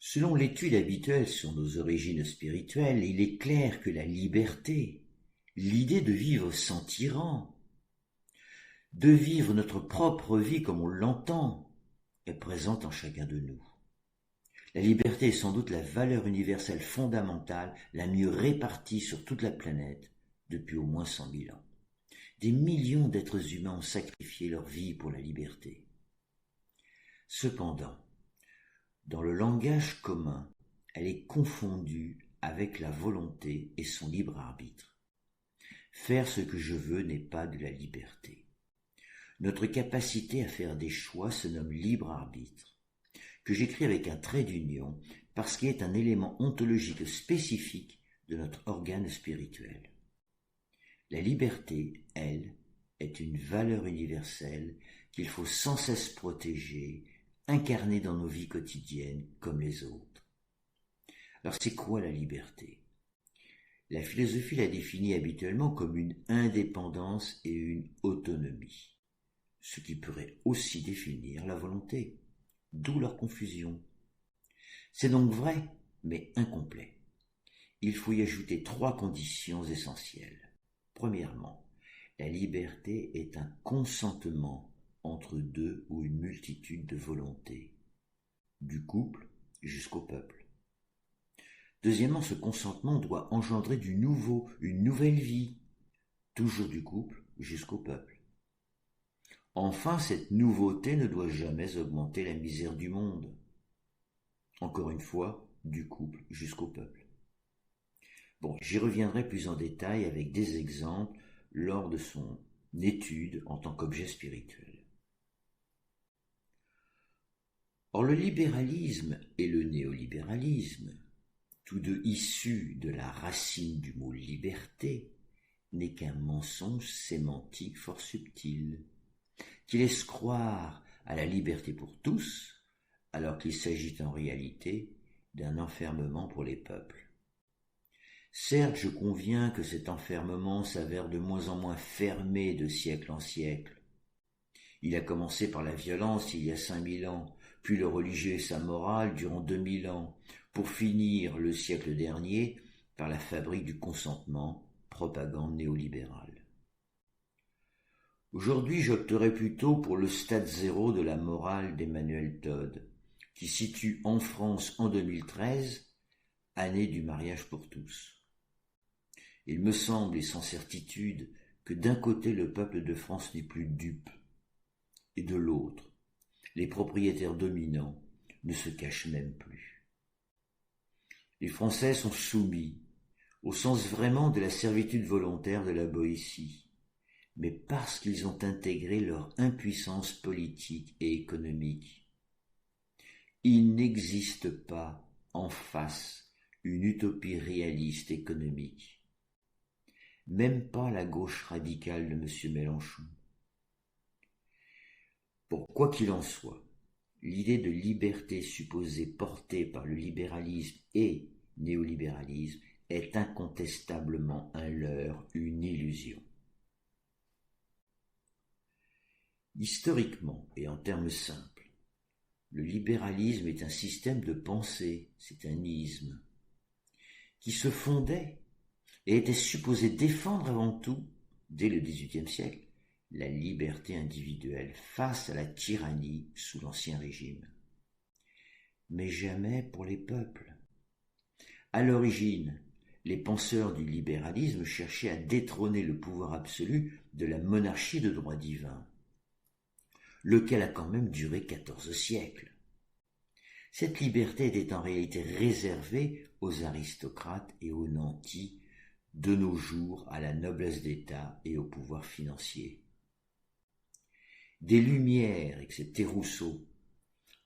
Selon l'étude habituelle sur nos origines spirituelles, il est clair que la liberté, l'idée de vivre sans tyran, de vivre notre propre vie comme on l'entend, est présente en chacun de nous. La liberté est sans doute la valeur universelle fondamentale la mieux répartie sur toute la planète depuis au moins 100 000 ans. Des millions d'êtres humains ont sacrifié leur vie pour la liberté. Cependant, dans le langage commun, elle est confondue avec la volonté et son libre arbitre. Faire ce que je veux n'est pas de la liberté. Notre capacité à faire des choix se nomme libre arbitre, que j'écris avec un trait d'union parce qu'il est un élément ontologique spécifique de notre organe spirituel. La liberté, elle, est une valeur universelle qu'il faut sans cesse protéger, incarner dans nos vies quotidiennes comme les autres. Alors c'est quoi la liberté ? La philosophie la définit habituellement comme une indépendance et une autonomie, ce qui pourrait aussi définir la volonté, d'où leur confusion. C'est donc vrai, mais incomplet. Il faut y ajouter 3 conditions essentielles. Premièrement, la liberté est un consentement entre 2 ou une multitude de volontés, du couple jusqu'au peuple. Deuxièmement, ce consentement doit engendrer du nouveau, une nouvelle vie, toujours du couple jusqu'au peuple. Enfin, cette nouveauté ne doit jamais augmenter la misère du monde. Encore une fois, du couple jusqu'au peuple. Bon, j'y reviendrai plus en détail avec des exemples lors de son étude en tant qu'objet spirituel. Or, le libéralisme et le néolibéralisme, tous deux issus de la racine du mot liberté, n'est qu'un mensonge sémantique fort subtil, qui laisse croire à la liberté pour tous, alors qu'il s'agit en réalité d'un enfermement pour les peuples. Certes, je conviens que cet enfermement s'avère de moins en moins fermé de siècle en siècle. Il a commencé par la violence il y a 5000 ans, puis le religieux et sa morale durant 2000 ans, pour finir le siècle dernier par la fabrique du consentement, propagande néolibérale. Aujourd'hui, j'opterais plutôt pour le stade zéro de la morale d'Emmanuel Todd, qui situe en France en 2013, année du mariage pour tous. Il me semble, et sans certitude, que d'un côté le peuple de France n'est plus dupe, et de l'autre, les propriétaires dominants ne se cachent même plus. Les Français sont soumis, au sens vraiment de la servitude volontaire de la Boétie, mais parce qu'ils ont intégré leur impuissance politique et économique. Il n'existe pas en face une utopie réaliste économique. Même pas la gauche radicale de M. Mélenchon. Bon, quoi qu'il en soit, l'idée de liberté supposée portée par le libéralisme et néolibéralisme est incontestablement un leurre, une illusion. Historiquement et en termes simples, le libéralisme est un système de pensée, c'est un isme, qui se fondait et était supposé défendre avant tout, dès le XVIIIe siècle, la liberté individuelle face à la tyrannie sous l'Ancien Régime. Mais jamais pour les peuples. À l'origine, les penseurs du libéralisme cherchaient à détrôner le pouvoir absolu de la monarchie de droit divin, lequel a quand même duré 14 siècles. Cette liberté était en réalité réservée aux aristocrates et aux nantis, de nos jours à la noblesse d'État et au pouvoir financier. Des Lumières, excepté Rousseau,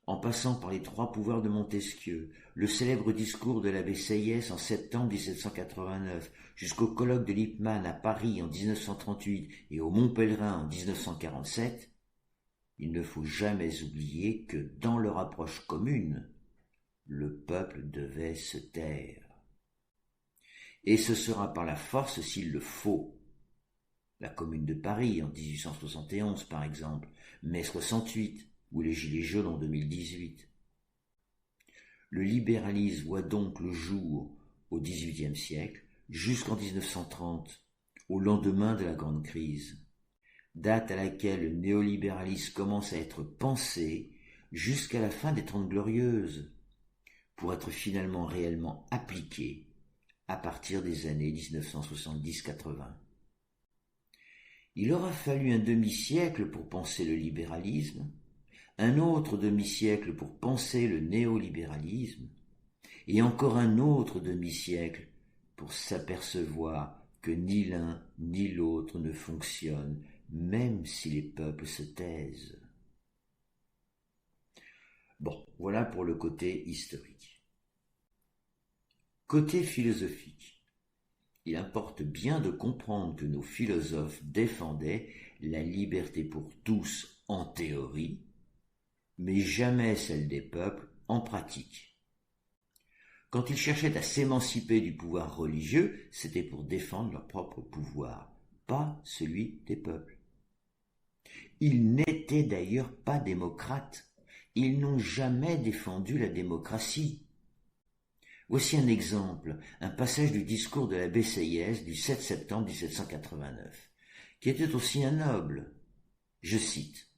en passant par les 3 pouvoirs de Montesquieu, le célèbre discours de l'abbé Sieyès en septembre 1789, jusqu'au colloque de Lippmann à Paris en 1938 et au Mont Pèlerin en 1947, il ne faut jamais oublier que dans leur approche commune, le peuple devait se taire. Et ce sera par la force s'il le faut. La Commune de Paris en 1871 par exemple, mai 68 ou les Gilets jaunes en 2018. Le libéralisme voit donc le jour au XVIIIe siècle, jusqu'en 1930, au lendemain de la Grande Crise, date à laquelle le néolibéralisme commence à être pensé jusqu'à la fin des Trente Glorieuses, pour être finalement réellement appliqué à partir des années 1970-80. Il aura fallu un demi-siècle pour penser le libéralisme, un autre demi-siècle pour penser le néolibéralisme, et encore un autre demi-siècle pour s'apercevoir que ni l'un ni l'autre ne fonctionne, même si les peuples se taisent. Bon, voilà pour le côté historique. Côté philosophique, il importe bien de comprendre que nos philosophes défendaient la liberté pour tous en théorie, mais jamais celle des peuples en pratique. Quand ils cherchaient à s'émanciper du pouvoir religieux, c'était pour défendre leur propre pouvoir, pas celui des peuples. Ils n'étaient d'ailleurs pas démocrates, ils n'ont jamais défendu la démocratie. Voici un exemple, un passage du discours de l'abbé Sieyès du 7 septembre 1789, qui était aussi un noble. Je cite.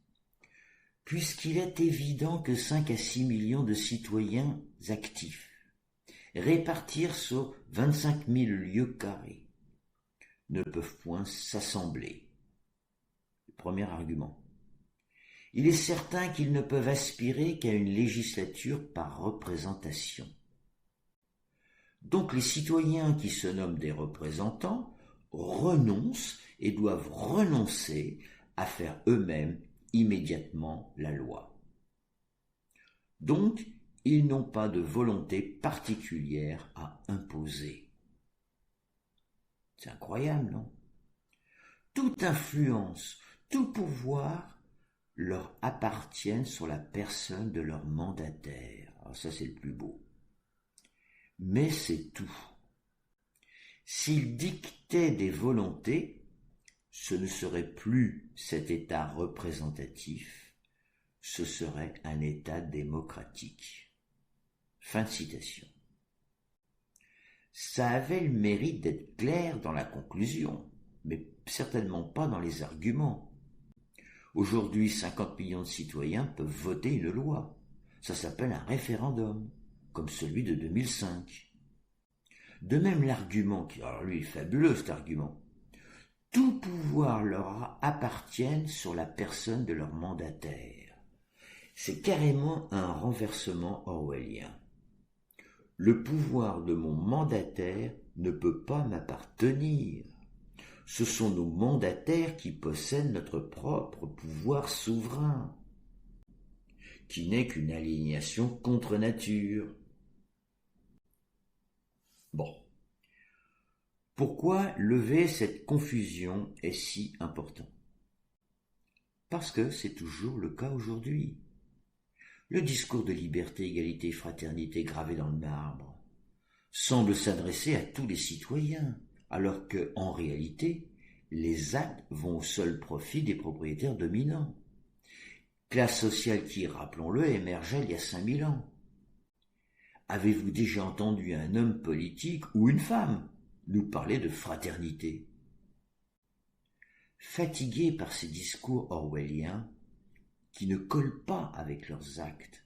« Puisqu'il est évident que 5 à 6 millions de citoyens actifs, répartir sur 25 000 lieues carrées, ne peuvent point s'assembler. » Premier argument. Il est certain qu'ils ne peuvent aspirer qu'à une législature par représentation. Donc les citoyens qui se nomment des représentants renoncent et doivent renoncer à faire eux-mêmes immédiatement la loi. Donc, ils n'ont pas de volonté particulière à imposer. C'est incroyable, non? Toute influence, tout pouvoir leur appartiennent sur la personne de leur mandataire. Alors ça, c'est le plus beau. Mais c'est tout. S'ils dictaient des volontés, ce ne serait plus cet État représentatif, ce serait un État démocratique. Fin de citation. Ça avait le mérite d'être clair dans la conclusion, mais certainement pas dans les arguments. Aujourd'hui, 50 millions de citoyens peuvent voter une loi. Ça s'appelle un référendum, comme celui de 2005. De même l'argument, alors lui est fabuleux cet argument, tout pouvoir leur appartient sur la personne de leur mandataire. C'est carrément un renversement orwellien. Le pouvoir de mon mandataire ne peut pas m'appartenir. Ce sont nos mandataires qui possèdent notre propre pouvoir souverain, qui n'est qu'une aliénation contre nature. Bon. Pourquoi lever cette confusion est si important? Parce que c'est toujours le cas aujourd'hui. Le discours de liberté, égalité, fraternité gravé dans le marbre semble s'adresser à tous les citoyens, alors que, en réalité, les actes vont au seul profit des propriétaires dominants. Classe sociale qui, rappelons-le, émergeait il y a 5000 ans. Avez-vous déjà entendu un homme politique ou une femme nous parler de fraternité? Fatigués par ces discours orwelliens qui ne collent pas avec leurs actes,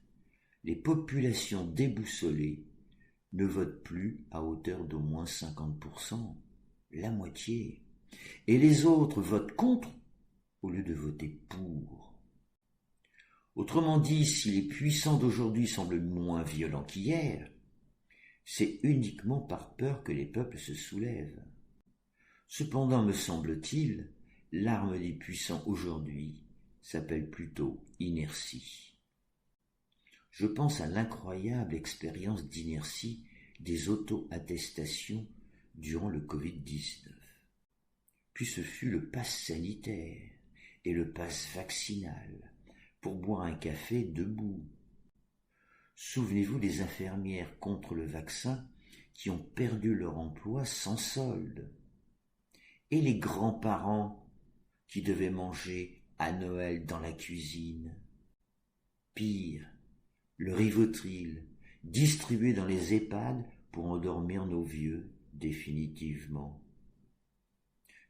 les populations déboussolées ne votent plus à hauteur d'au moins 50%, la moitié, et les autres votent contre au lieu de voter pour. Autrement dit, si les puissants d'aujourd'hui semblent moins violents qu'hier, c'est uniquement par peur que les peuples se soulèvent. Cependant, me semble-t-il, l'arme des puissants aujourd'hui s'appelle plutôt inertie. Je pense à l'incroyable expérience d'inertie des auto-attestations durant le Covid-19. Puis ce fut le pass sanitaire et le pass vaccinal pour boire un café debout. Souvenez-vous des infirmières contre le vaccin qui ont perdu leur emploi sans solde. Et les grands-parents qui devaient manger à Noël dans la cuisine. Pire, le Rivotril distribués dans les EHPAD pour endormir nos vieux définitivement.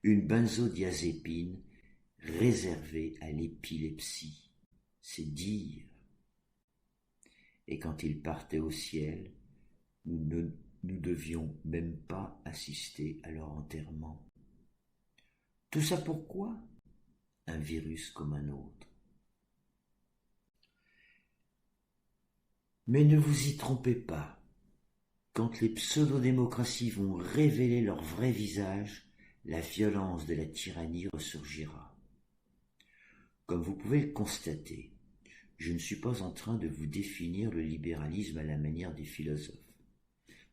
Une benzodiazépine réservée à l'épilepsie, c'est dire. Et quand il partait au ciel, nous ne devions même pas assister à leur enterrement. Tout ça pourquoi? Un virus comme un autre. Mais ne vous y trompez pas. Quand les pseudo-démocraties vont révéler leur vrai visage, la violence de la tyrannie ressurgira. Comme vous pouvez le constater, je ne suis pas en train de vous définir le libéralisme à la manière des philosophes,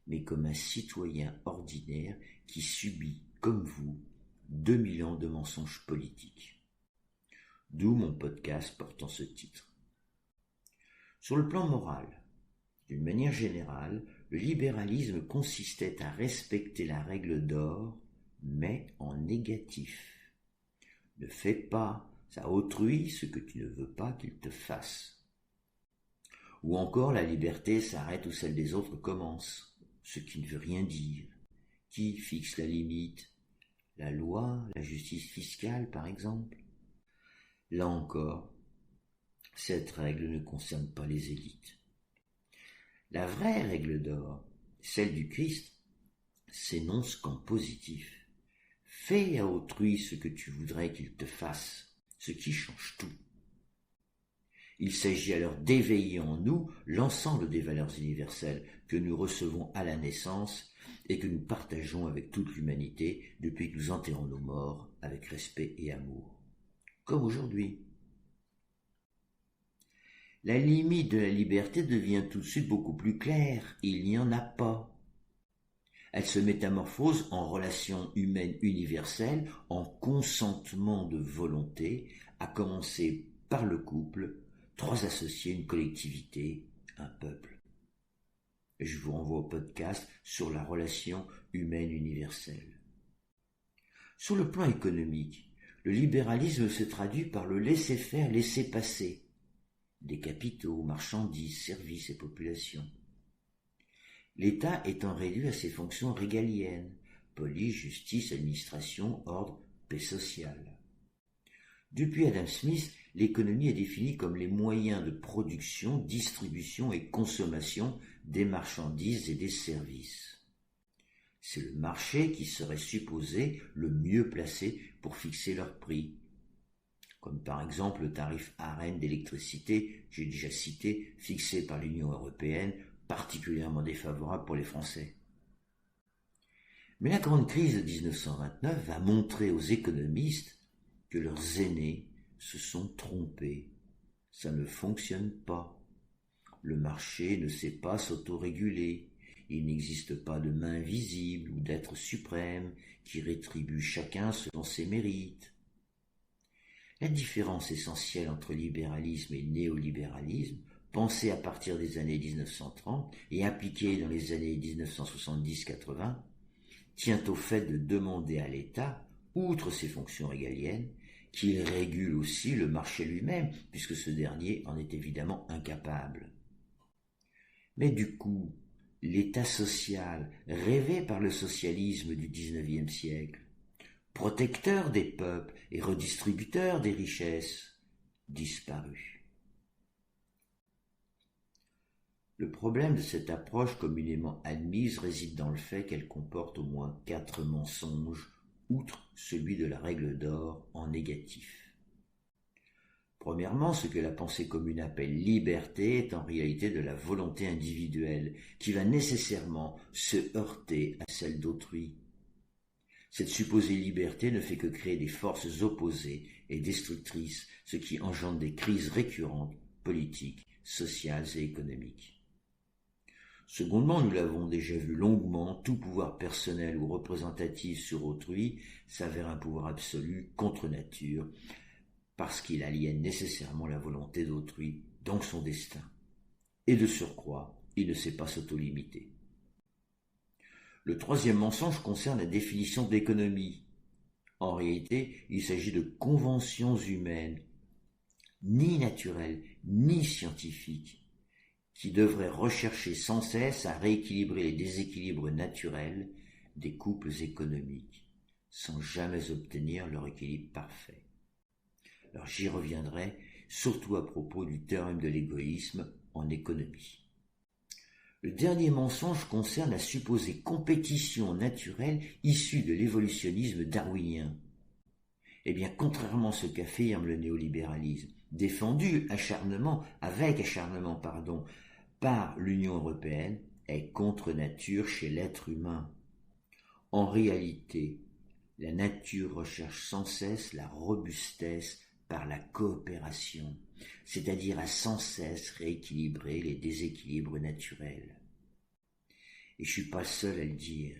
mais comme un citoyen ordinaire qui subit, comme vous, 2000 ans de mensonges politiques. D'où mon podcast portant ce titre. Sur le plan moral, d'une manière générale, le libéralisme consistait à respecter la règle d'or, mais en négatif. Ne fais pas à autrui ce que tu ne veux pas qu'il te fasse. Ou encore, la liberté s'arrête où celle des autres commence, ce qui ne veut rien dire. Qui fixe la limite? La loi, la justice fiscale, par exemple? Là encore, cette règle ne concerne pas les élites. La vraie règle d'or, celle du Christ, s'énonce qu'en positif. Fais à autrui ce que tu voudrais qu'il te fasse, ce qui change tout. Il s'agit alors d'éveiller en nous l'ensemble des valeurs universelles que nous recevons à la naissance et que nous partageons avec toute l'humanité depuis que nous enterrons nos morts avec respect et amour. Comme aujourd'hui. La limite de la liberté devient tout de suite beaucoup plus claire. Il n'y en a pas. Elle se métamorphose en relation humaine universelle, en consentement de volonté, à commencer par le couple, 3 associés, une collectivité, un peuple. Et je vous renvoie au podcast sur la relation humaine universelle. Sur le plan économique, le libéralisme se traduit par le laisser-faire, laisser-passer des capitaux, marchandises, services et populations. L'État étant réduit à ses fonctions régaliennes, police, justice, administration, ordre, paix sociale. Depuis Adam Smith, l'économie est définie comme les moyens de production, distribution et consommation des marchandises et des services. C'est le marché qui serait supposé le mieux placé pour fixer leur prix, comme par exemple le tarif ARENH d'électricité, j'ai déjà cité, fixé par l'Union européenne, particulièrement défavorable pour les Français. Mais la grande crise de 1929 va montrer aux économistes que leurs aînés se sont trompés. Ça ne fonctionne pas. Le marché ne sait pas s'autoréguler. Il n'existe pas de main invisible ou d'être suprême qui rétribue chacun selon ses mérites. La différence essentielle entre libéralisme et néolibéralisme, pensée à partir des années 1930 et appliquée dans les années 1970-80, tient au fait de demander à l'État, outre ses fonctions régaliennes, qu'il régule aussi le marché lui-même, puisque ce dernier en est évidemment incapable. Mais du coup, l'État social, rêvé par le socialisme du XIXe siècle, protecteur des peuples et redistributeur des richesses, disparu. Le problème de cette approche communément admise réside dans le fait qu'elle comporte au moins 4 mensonges, outre celui de la règle d'or en négatif. Premièrement, ce que la pensée commune appelle liberté est en réalité de la volonté individuelle, qui va nécessairement se heurter à celle d'autrui. Cette supposée liberté ne fait que créer des forces opposées et destructrices, ce qui engendre des crises récurrentes, politiques, sociales et économiques. Secondement, nous l'avons déjà vu longuement, tout pouvoir personnel ou représentatif sur autrui s'avère un pouvoir absolu contre nature, parce qu'il aliène nécessairement la volonté d'autrui, donc son destin. Et de surcroît, il ne sait pas s'auto-limiter. Le troisième mensonge concerne la définition de l'économie. En réalité, il s'agit de conventions humaines, ni naturelles, ni scientifiques, qui devrait rechercher sans cesse à rééquilibrer les déséquilibres naturels des couples économiques, sans jamais obtenir leur équilibre parfait. Alors j'y reviendrai, surtout à propos du théorème de l'égoïsme en économie. Le dernier mensonge concerne la supposée compétition naturelle issue de l'évolutionnisme darwinien. Eh bien, contrairement à ce qu'affirme le néolibéralisme, défendu avec acharnement, par l'Union européenne, est contre nature chez l'être humain. En réalité, la nature recherche sans cesse la robustesse par la coopération, c'est-à-dire à sans cesse rééquilibrer les déséquilibres naturels. Et je ne suis pas le seul à le dire.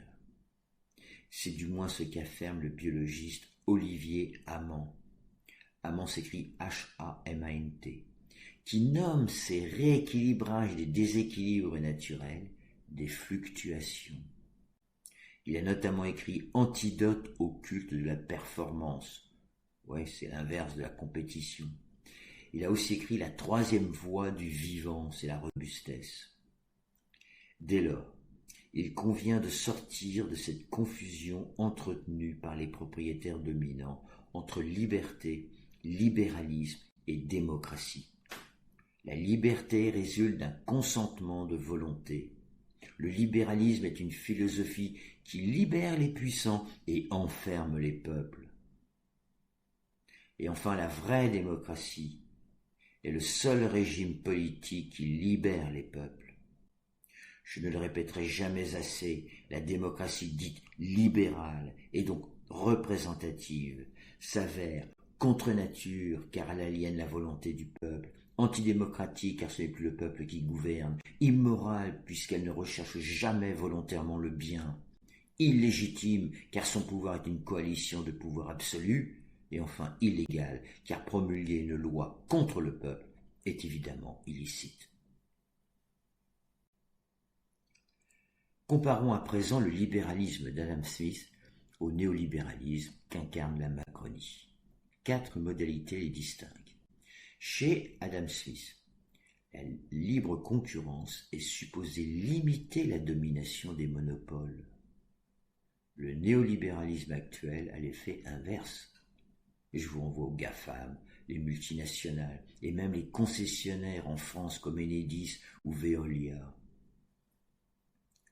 C'est du moins ce qu'affirme le biologiste Olivier Amand. Amand s'écrit H-A-M-A-N-T, qui nomme ces rééquilibrages des déséquilibres naturels des fluctuations. Il a notamment écrit Antidote au culte de la performance. Ouais, c'est l'inverse de la compétition. Il a aussi écrit La troisième voie du vivant, c'est la robustesse. Dès lors, il convient de sortir de cette confusion entretenue par les propriétaires dominants entre liberté, libéralisme et démocratie. La liberté résulte d'un consentement de volonté. Le libéralisme est une philosophie qui libère les puissants et enferme les peuples. Et enfin, la vraie démocratie est le seul régime politique qui libère les peuples. Je ne le répéterai jamais assez, la démocratie dite libérale et donc représentative s'avère contre nature car elle aliène la volonté du peuple, antidémocratique car ce n'est plus le peuple qui gouverne, immorale puisqu'elle ne recherche jamais volontairement le bien, illégitime car son pouvoir est une coalition de pouvoirs absolus, et enfin illégale car promulguer une loi contre le peuple est évidemment illicite. Comparons à présent le libéralisme d'Adam Smith au néolibéralisme qu'incarne la Macronie. 4 modalités les distinguent. Chez Adam Smith, la libre concurrence est supposée limiter la domination des monopoles. Le néolibéralisme actuel a l'effet inverse. Et je vous renvoie aux GAFAM, les multinationales, et même les concessionnaires en France comme Enedis ou Veolia.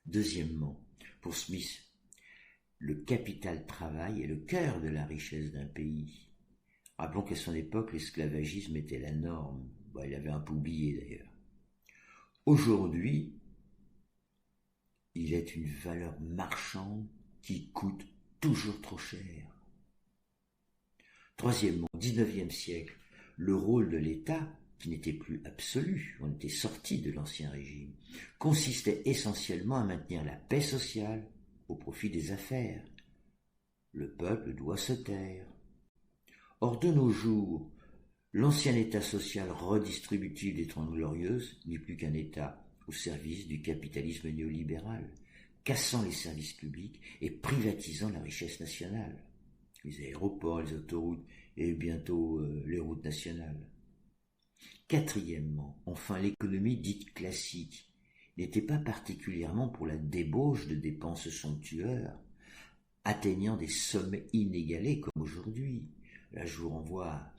Deuxièmement, pour Smith, le capital travail est le cœur de la richesse d'un pays. Rappelons qu'à son époque, l'esclavagisme était la norme. Il avait un peu oublié d'ailleurs. Aujourd'hui, il est une valeur marchande qui coûte toujours trop cher. Troisièmement, au XIXe siècle, le rôle de l'État, qui n'était plus absolu, on était sorti de l'ancien régime, consistait essentiellement à maintenir la paix sociale au profit des affaires. Le peuple doit se taire. Or, de nos jours, l'ancien État social redistributif des Trente Glorieuses n'est plus qu'un État au service du capitalisme néolibéral, cassant les services publics et privatisant la richesse nationale, les aéroports, les autoroutes et bientôt les routes nationales. Quatrièmement, enfin, l'économie dite classique n'était pas particulièrement pour la débauche de dépenses somptuaires, atteignant des sommets inégalés comme aujourd'hui. Là, je vous renvoie à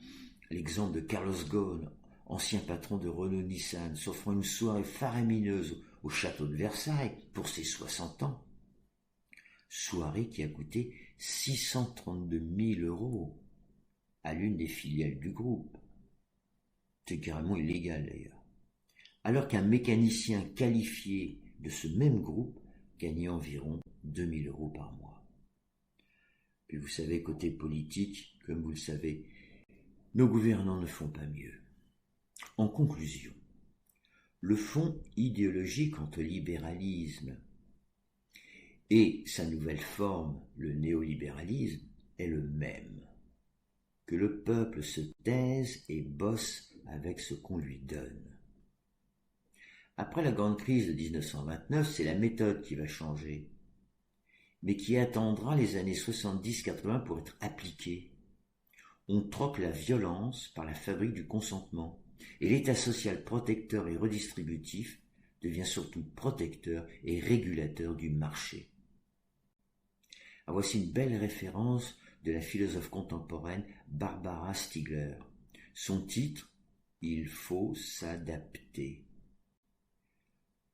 l'exemple de Carlos Ghosn, ancien patron de Renault-Nissan, s'offrant une soirée faramineuse au château de Versailles pour ses 60 ans. Soirée qui a coûté 632 000 € à l'une des filiales du groupe. C'est carrément illégal d'ailleurs. Alors qu'un mécanicien qualifié de ce même groupe gagnait environ 2 000 € par mois. Puis vous savez, côté politique, comme vous le savez, nos gouvernants ne font pas mieux. En conclusion, le fond idéologique entre libéralisme et sa nouvelle forme, le néolibéralisme, est le même. Que le peuple se taise et bosse avec ce qu'on lui donne. Après la grande crise de 1929, c'est la méthode qui va changer, mais qui attendra les années 70-80 pour être appliquée. On troque la violence par la fabrique du consentement, Et l'État social protecteur et redistributif devient surtout protecteur et régulateur du marché. Ah, voici une belle référence de la philosophe contemporaine Barbara Stiegler. Son titre, Il faut s'adapter.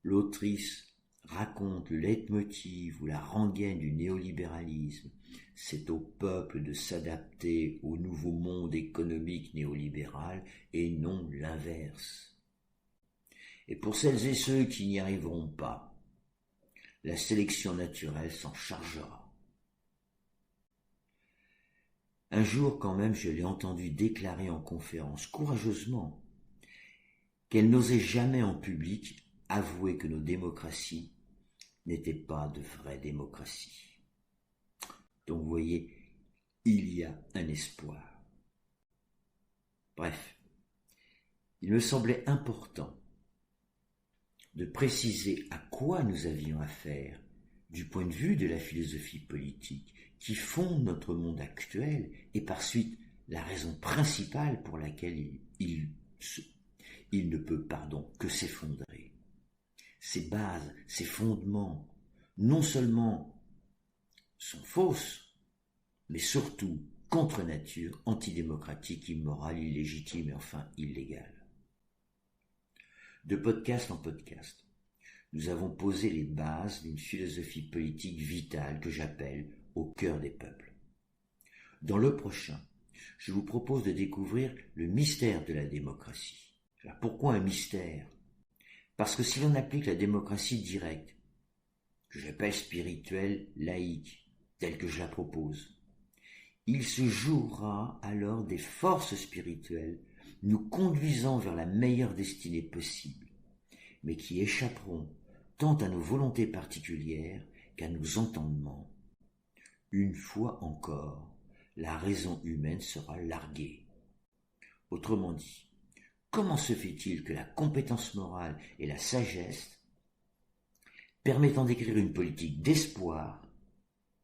L'autrice raconte le leitmotiv ou la rengaine du néolibéralisme. C'est au peuple de s'adapter au nouveau monde économique néolibéral et non l'inverse. Et pour celles et ceux qui n'y arriveront pas, la sélection naturelle s'en chargera. Un jour quand même, je l'ai entendue déclarer en conférence, courageusement, qu'elle n'osait jamais en public avouer que nos démocraties n'étaient pas de vraies démocraties. Donc vous voyez, il y a un espoir. Bref, il me semblait important de préciser à quoi nous avions affaire du point de vue de la philosophie politique qui fonde notre monde actuel et par suite la raison principale pour laquelle il ne peut que s'effondrer. Ces bases, ces fondements, non seulement sont fausses, mais surtout contre nature, antidémocratiques, immorales, illégitimes et enfin illégales. De podcast en podcast, nous avons posé les bases d'une philosophie politique vitale que j'appelle au cœur des peuples. Dans le prochain, je vous propose de découvrir le mystère de la démocratie. Alors pourquoi un mystère ? Parce que si l'on applique la démocratie directe, que j'appelle spirituelle, laïque, telle que je la propose, il se jouera alors des forces spirituelles nous conduisant vers la meilleure destinée possible, mais qui échapperont tant à nos volontés particulières qu'à nos entendements. Une fois encore, la raison humaine sera larguée. Autrement dit, comment se fait-il que la compétence morale et la sagesse, permettant d'écrire une politique d'espoir,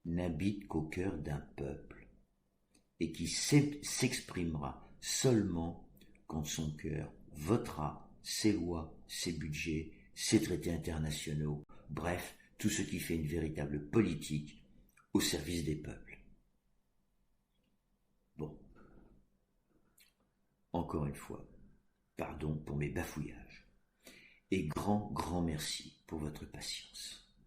n'habitent qu'au cœur d'un peuple et qui s'exprimera seulement quand son cœur votera ses lois, ses budgets, ses traités internationaux, bref, tout ce qui fait une véritable politique au service des peuples. Bon, encore une fois, pardon pour mes bafouillages, et grand merci pour votre patience.